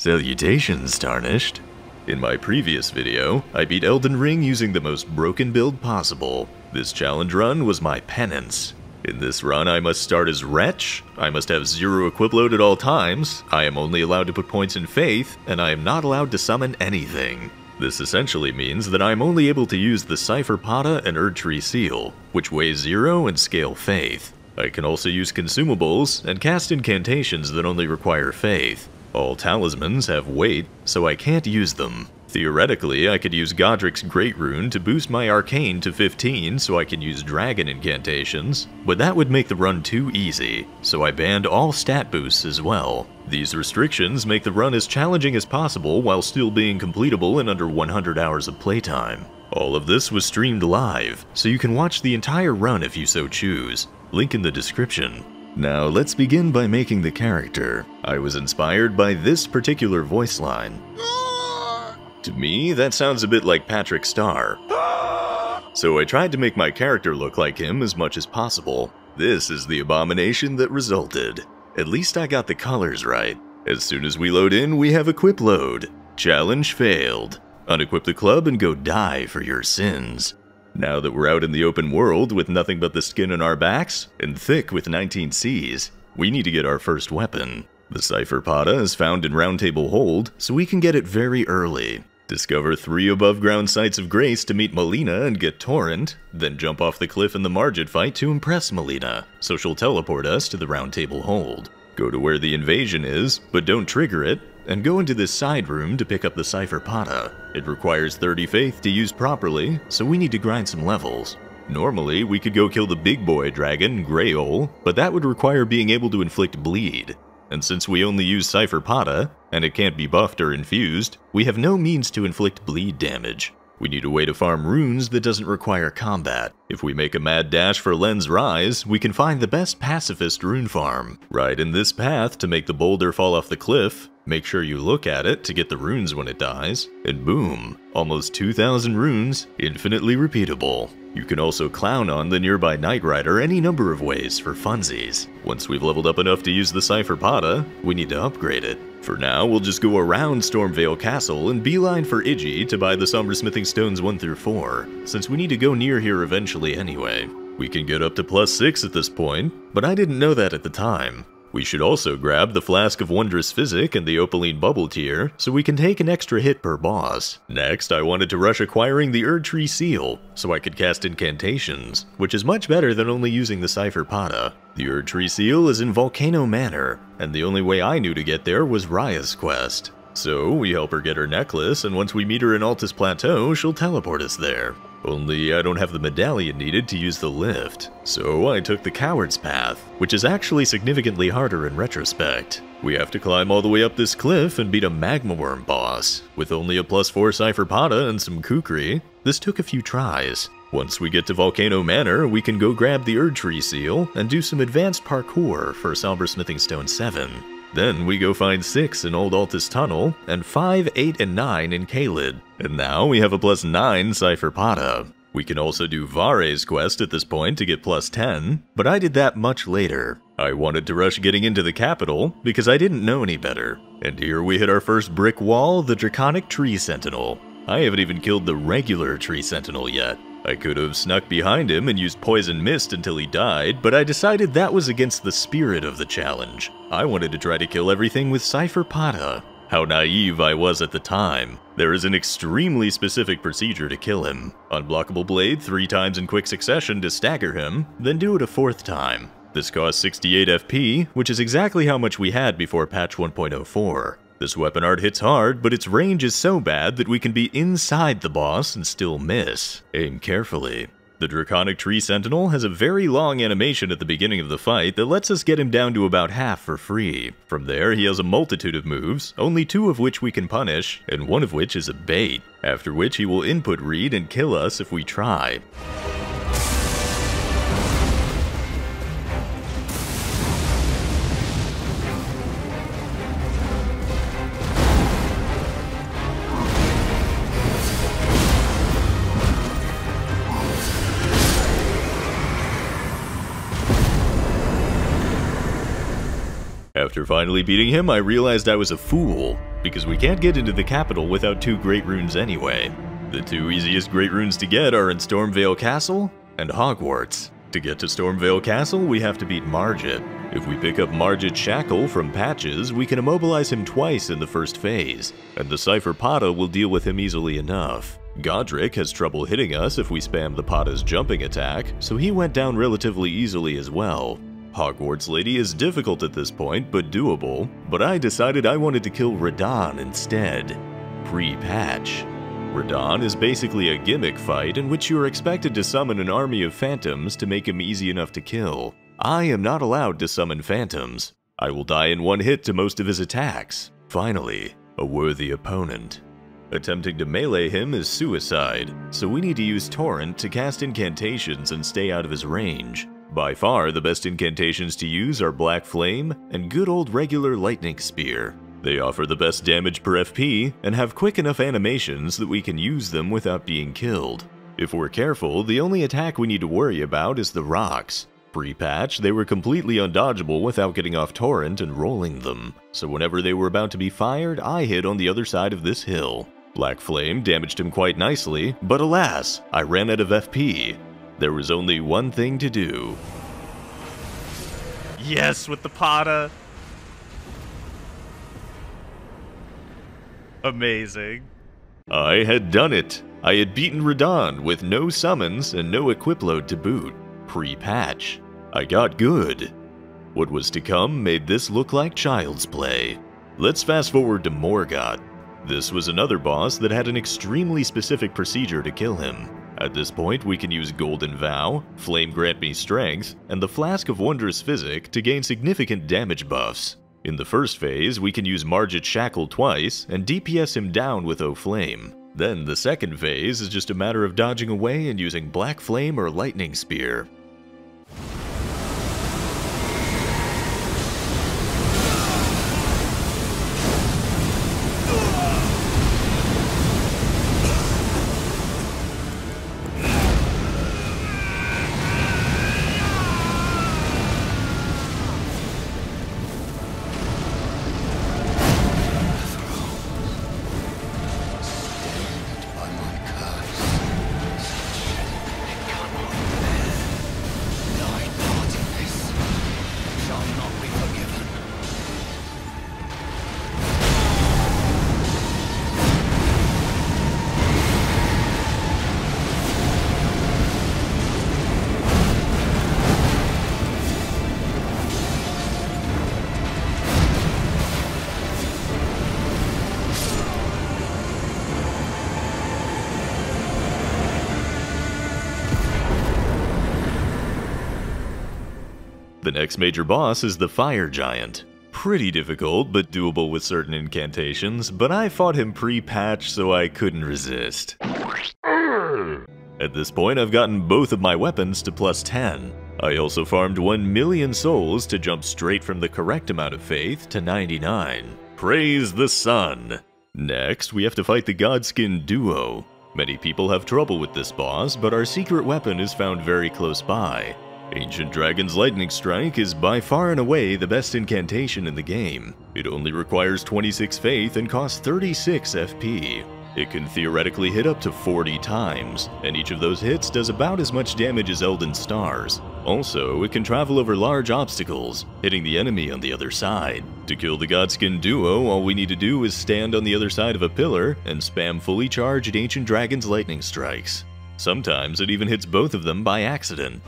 Salutations, Tarnished. In my previous video, I beat Elden Ring using the most broken build possible. This challenge run was my penance. In this run, I must start as Wretch, I must have 0 equip load at all times, I am only allowed to put points in Faith, and I am not allowed to summon anything. This essentially means that I am only able to use the Cipher Pata and Erdtree Seal, which weigh 0 and scale Faith. I can also use consumables and cast incantations that only require Faith. All talismans have weight, so I can't use them. Theoretically, I could use Godrick's Great Rune to boost my Arcane to 15 so I can use Dragon incantations, but that would make the run too easy, so I banned all stat boosts as well. These restrictions make the run as challenging as possible while still being completable in under 100 hours of playtime. All of this was streamed live, so you can watch the entire run if you so choose. Link in the description. Now let's begin by making the character. I was inspired by this particular voice line. To me, that sounds a bit like Patrick Star. So I tried to make my character look like him as much as possible. This is the abomination that resulted. At least I got the colors right. As soon as we load in, we have equip load. Challenge failed. Unequip the club and go die for your sins. Now that we're out in the open world with nothing but the skin on our backs, and thick with 19 Cs, we need to get our first weapon. The Cipher Pata is found in Round Table Hold, so we can get it very early. Discover 3 above ground sites of grace to meet Melina and get Torrent, then jump off the cliff in the Margit fight to impress Melina, so she'll teleport us to the Round Table Hold. Go to where the invasion is, but don't trigger it, and go into this side room to pick up the Cipher Pata. It requires 30 faith to use properly, so we need to grind some levels. Normally, we could go kill the big boy dragon, Greyole, but that would require being able to inflict bleed. And since we only use Cipher Pata, and it can't be buffed or infused, we have no means to inflict bleed damage. We need a way to farm runes that doesn't require combat. If we make a mad dash for Len's Rise, we can find the best pacifist rune farm. Ride in this path to make the boulder fall off the cliff, make sure you look at it to get the runes when it dies, and boom, almost 2,000 runes, infinitely repeatable. You can also clown on the nearby Knight Rider any number of ways for funsies. Once we've leveled up enough to use the Cipher Pata, we need to upgrade it. For now, we'll just go around Stormveil Castle and beeline for Iji to buy the Somber Smithing Stones 1 through 4, since we need to go near here eventually anyway. We can get up to +6 at this point, but I didn't know that at the time. We should also grab the Flask of Wondrous Physic and the Opaline Bubble tier, so we can take an extra hit per boss. Next, I wanted to rush acquiring the Erdtree Seal, so I could cast incantations, which is much better than only using the Cipher Pata. The Erdtree Seal is in Volcano Manor, and the only way I knew to get there was Raya's quest. So we help her get her necklace, and once we meet her in Altus Plateau, she'll teleport us there. Only I don't have the medallion needed to use the lift, so I took the Coward's Path, which is actually significantly harder in retrospect. We have to climb all the way up this cliff and beat a Magma Worm boss. With only a +4 Cipher Pata and some Kukri, this took a few tries. Once we get to Volcano Manor, we can go grab the Erdtree Seal and do some advanced parkour for Somber Smithing Stone 7. Then we go find 6 in Old Altus Tunnel, and 5, 8, and 9 in Caelid. And now we have a +9 Cipher Pata. We can also do Vare's quest at this point to get +10, but I did that much later. I wanted to rush getting into the capital, because I didn't know any better. And here we hit our first brick wall, the Draconic Tree Sentinel. I haven't even killed the regular Tree Sentinel yet. I could have snuck behind him and used Poison Mist until he died, but I decided that was against the spirit of the challenge. I wanted to try to kill everything with Cipher Pata. How naive I was at the time. There is an extremely specific procedure to kill him. Unblockable Blade 3 times in quick succession to stagger him, then do it a 4th time. This costs 68 FP, which is exactly how much we had before patch 1.04. This weapon art hits hard, but its range is so bad that we can be inside the boss and still miss. Aim carefully. The Draconic Tree Sentinel has a very long animation at the beginning of the fight that lets us get him down to about half for free. From there, he has a multitude of moves, only 2 of which we can punish, and 1 of which is a bait, after which he will input read and kill us if we try. After finally beating him, I realized I was a fool, because we can't get into the capital without 2 Great Runes anyway. The 2 easiest Great Runes to get are in Stormveil Castle and Hogwarts. To get to Stormveil Castle, we have to beat Margit. If we pick up Margit's Shackle from Patches, we can immobilize him twice in the first phase, and the Cypher Pata will deal with him easily enough. Godric has trouble hitting us if we spam the Pata's jumping attack, so he went down relatively easily as well. Hogwarts Lady is difficult at this point, but doable, but I decided I wanted to kill Radahn instead. Pre-patch. Radahn is basically a gimmick fight in which you are expected to summon an army of phantoms to make him easy enough to kill. I am not allowed to summon phantoms. I will die in 1 hit to most of his attacks. Finally, a worthy opponent. Attempting to melee him is suicide, so we need to use Torrent to cast incantations and stay out of his range. By far, the best incantations to use are Black Flame and good old regular Lightning Spear. They offer the best damage per FP and have quick enough animations that we can use them without being killed. If we're careful, the only attack we need to worry about is the rocks. Pre-patch, they were completely undodgeable without getting off Torrent and rolling them, so whenever they were about to be fired, I hid on the other side of this hill. Black Flame damaged him quite nicely, but alas, I ran out of FP. There was only one thing to do. Yes, with the Pata! Amazing. I had done it. I had beaten Radahn with no summons and no equip load to boot. Pre-patch. I got good. What was to come made this look like child's play. Let's fast forward to Morgott. This was another boss that had an extremely specific procedure to kill him. At this point, we can use Golden Vow, Flame Grant Me Strength, and the Flask of Wondrous Physic to gain significant damage buffs. In the first phase, we can use Margit's Shackle twice and DPS him down with O-Flame. Then the second phase is just a matter of dodging away and using Black Flame or Lightning Spear. The next major boss is the Fire Giant. Pretty difficult, but doable with certain incantations, but I fought him pre-patch so I couldn't resist. At this point, I've gotten both of my weapons to +10. I also farmed 1 million souls to jump straight from the correct amount of faith to 99. Praise the sun! Next, we have to fight the Godskin duo. Many people have trouble with this boss, but our secret weapon is found very close by. Ancient Dragon's Lightning Strike is by far and away the best incantation in the game. It only requires 26 faith and costs 36 FP. It can theoretically hit up to 40 times, and each of those hits does about as much damage as Elden Stars. Also, it can travel over large obstacles, hitting the enemy on the other side. To kill the Godskin duo, all we need to do is stand on the other side of a pillar and spam fully charged Ancient Dragon's Lightning Strikes. Sometimes it even hits both of them by accident.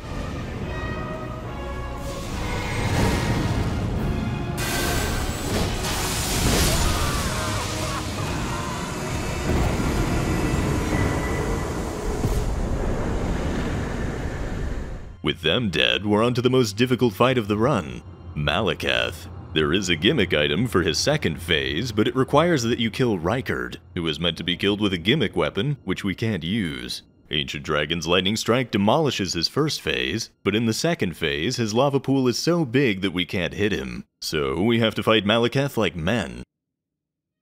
With them dead, we're on to the most difficult fight of the run, Maliketh. There is a gimmick item for his second phase, but it requires that you kill Rykard, who is meant to be killed with a gimmick weapon, which we can't use. Ancient Dragon's Lightning Strike demolishes his first phase, but in the second phase, his lava pool is so big that we can't hit him. So we have to fight Maliketh like men.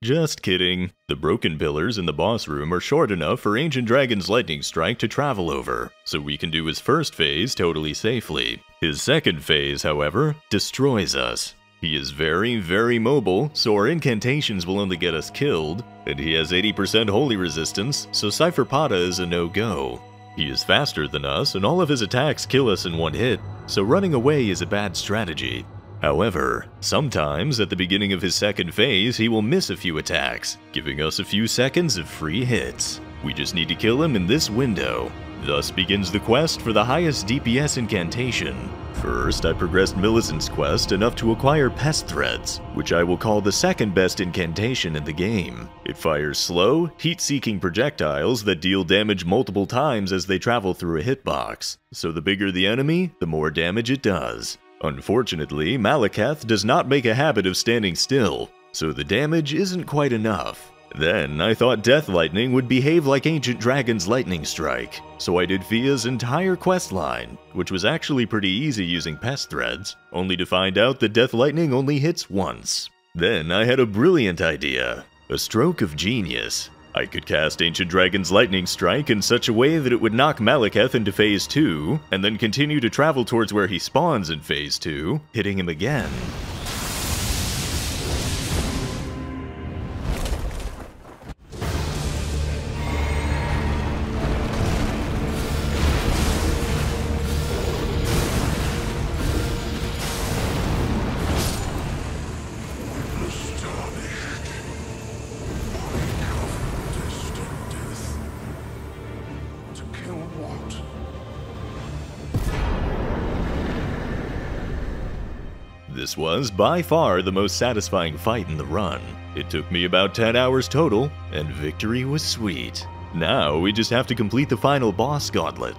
Just kidding. The broken pillars in the boss room are short enough for Ancient Dragon's Lightning Strike to travel over, so we can do his first phase totally safely. His second phase, however, destroys us. He is very, very mobile, so our incantations will only get us killed, and he has 80% holy resistance, so Cypher Pata is a no-go. He is faster than us, and all of his attacks kill us in one hit, so running away is a bad strategy. However, sometimes at the beginning of his second phase, he will miss a few attacks, giving us a few seconds of free hits. We just need to kill him in this window. Thus begins the quest for the highest DPS incantation. First, I progressed Millicent's quest enough to acquire Pest Threads, which I will call the second best incantation in the game. It fires slow, heat-seeking projectiles that deal damage multiple times as they travel through a hitbox, so the bigger the enemy, the more damage it does. Unfortunately, Malekith does not make a habit of standing still, so the damage isn't quite enough. Then, I thought Death Lightning would behave like Ancient Dragon's Lightning Strike, so I did Fia's entire questline, which was actually pretty easy using Pest Threads, only to find out that Death Lightning only hits once. Then I had a brilliant idea, a stroke of genius. I could cast Ancient Dragon's Lightning Strike in such a way that it would knock Malekith into Phase 2, and then continue to travel towards where he spawns in Phase 2, hitting him again. This was by far the most satisfying fight in the run. It took me about 10 hours total, and victory was sweet. Now we just have to complete the final boss gauntlet.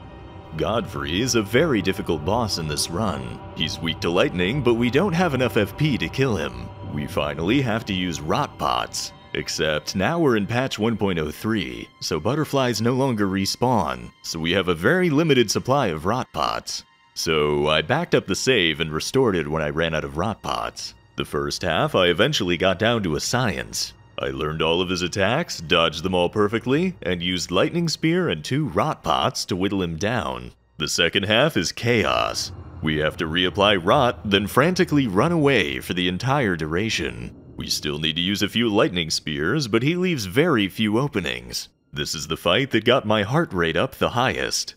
Godfrey is a very difficult boss in this run. He's weak to lightning, but we don't have enough FP to kill him. We finally have to use Rot Pots. Except now we're in patch 1.03, so butterflies no longer respawn, so we have a very limited supply of Rot Pots. So I backed up the save and restored it when I ran out of Rot Pots. The first half I eventually got down to a science. I learned all of his attacks, dodged them all perfectly, and used Lightning Spear and 2 Rot Pots to whittle him down. The second half is chaos. We have to reapply Rot, then frantically run away for the entire duration. We still need to use a few Lightning Spears, but he leaves very few openings. This is the fight that got my heart rate up the highest.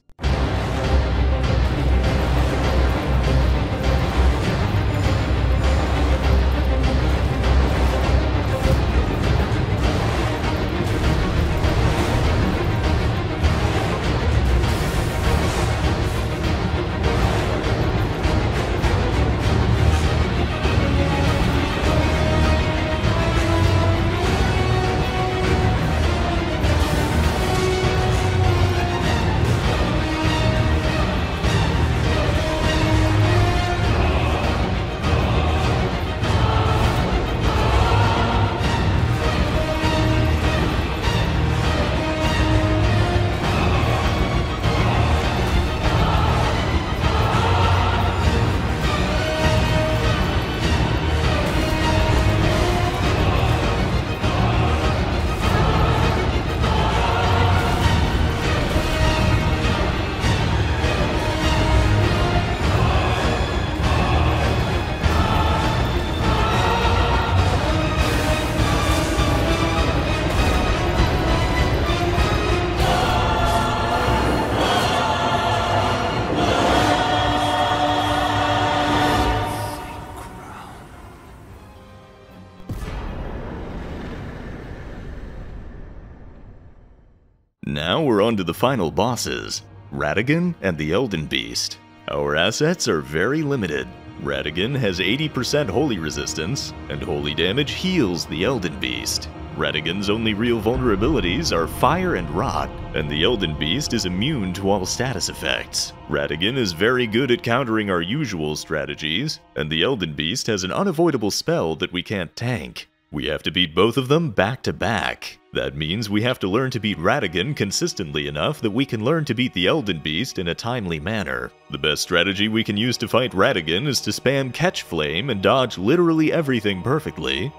Now we're on to the final bosses, Radagon and the Elden Beast. Our assets are very limited. Radagon has 80% holy resistance, and holy damage heals the Elden Beast. Radagon's only real vulnerabilities are fire and rot, and the Elden Beast is immune to all status effects. Radagon is very good at countering our usual strategies, and the Elden Beast has an unavoidable spell that we can't tank. We have to beat both of them back to back. That means we have to learn to beat Radagon consistently enough that we can learn to beat the Elden Beast in a timely manner. The best strategy we can use to fight Radagon is to spam Catch Flame and dodge literally everything perfectly.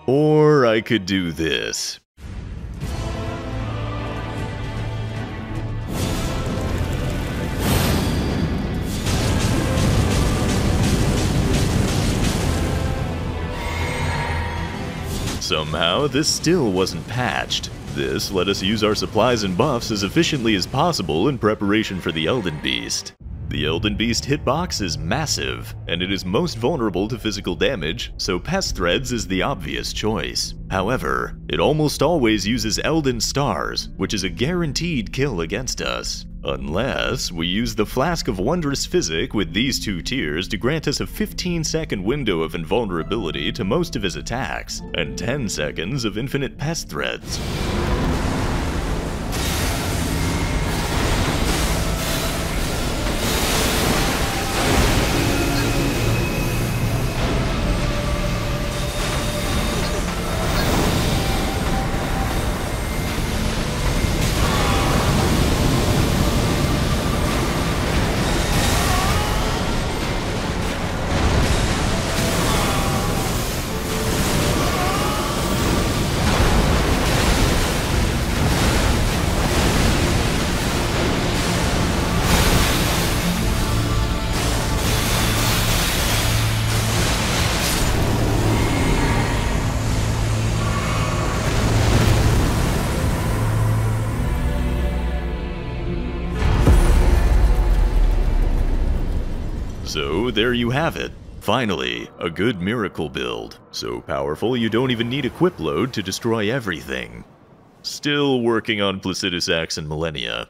Or I could do this. Somehow, this still wasn't patched. This let us use our supplies and buffs as efficiently as possible in preparation for the Elden Beast. The Elden Beast hitbox is massive, and it is most vulnerable to physical damage, so Pest Threads is the obvious choice. However, it almost always uses Elden Stars, which is a guaranteed kill against us. Unless we use the Flask of Wondrous Physic with these 2 tiers to grant us a 15-second window of invulnerability to most of his attacks, and 10 seconds of infinite Pest Threads. So there you have it. Finally, a good miracle build. So powerful you don't even need equip load to destroy everything. Still working on Placidus Axe and Millennia.